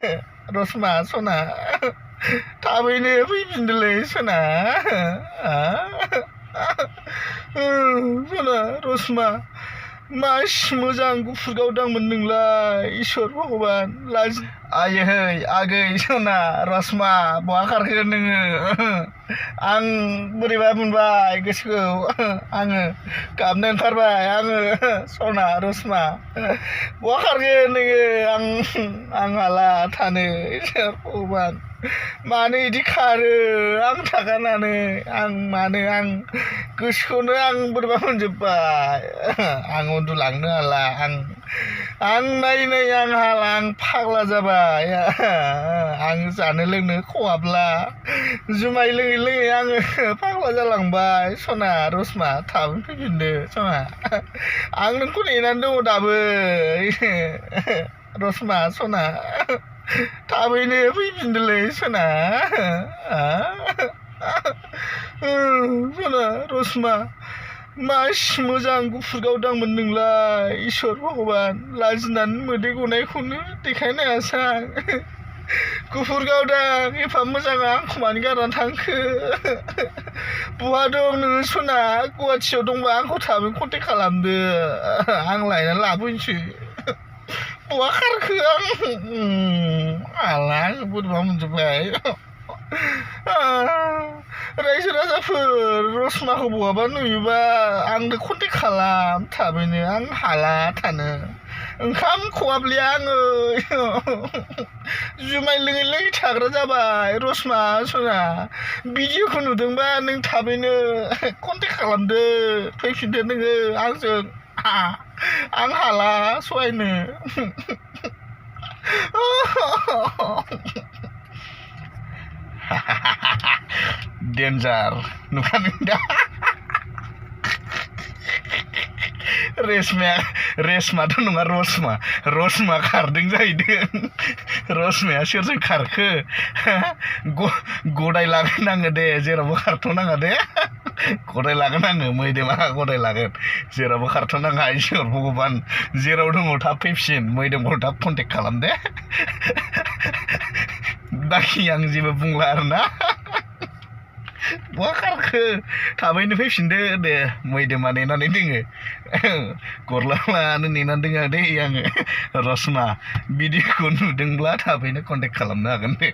Rosma sona थाबैनो फैफिनदोलै सना सना रसमा मास मोजां गुफुर गावदांमोन नोंलाय इसोर भगवान लाज आयै आगै सना रसमा बहा खारखो नोङो आं बोरैबा मोनबाय गोसोखौ आङो गाबनो ओंखारबाय आङो सना रसमा बहा खारखो नोङो आं हाला थानो इसोर भगवान मानो इदि खारो आं थागानानै आं मानो आं गोसोखौनो आं बोरैबा मोनजोब्बाय आं उन्दुलांनो हाला आं नायनाय आं हाला आं फाग्ला जाबाय आं जानो लोंनो खहाबला जुमाय लोङै लोङै आङो फाग्ला जालांबाय सना रसमा थाबैनो फैफिनदो सना आं नोंखौ नेनानै दङ दाबो रसमा सना थाबैनो फैफिनदोलै सना सना रसमा मास मोजां गुफुर गावदांमोन नोंलाय इसोर भगवान लाजिनानै मोदै गनायखौनो देखायनो हायासै आं गुफुर गावदां एफा मोजां आंखौ मानो गारनानै थांखो बहा दं नोङो सना गुवाहाटियाव दंबा आंखौ थाबैनो कन्टेक्ट खालामदो आं लायनानै लाबोनोसै बहा खारखो आं हाला बोरैबा मोनजोब्बाय रायजो राजाफोर रसमाखौ बहाबा नुयोबा आंनो कन्टेक्ट खालाम थाबैनो आं हाला थानो ओंखाम खहाबलिया आङो जुमाय लोङै लोङै थाग्रा जाबाय रसमा सना भिडिअखौ नुदोंबा नों थाबैनो कन्टेक्ट खालामदो फैफिनदो नोङो आंजों आं हाला सहायनो डेन्जार नुखानोदा रेशमाथ' नङा रसमा खारदों जाहैदों रसमाया सोरजों खारखो गदाय लागोन आङो दे जेरावबो खारथ'नाङा दे गदाय लागोन आङो मैदेमा गदाय लागोन जेरावबो खारथ'नाङा इसोर भगवान जेराव दङ थाब फैफिन मैदेमखौ थाब कन्टेक्ट खालाम दे बाखि आं जेबो बुंला आरोना बहा खारखो थाबैनो फैफिनदो दे मैदेमा नेनानै दोङो गरलानो नेनानै दोङो दे आङो रसमा भिडिअखौ नुदोंब्ला थाबैनो कन्टेक्ट खालामनो हागोन दे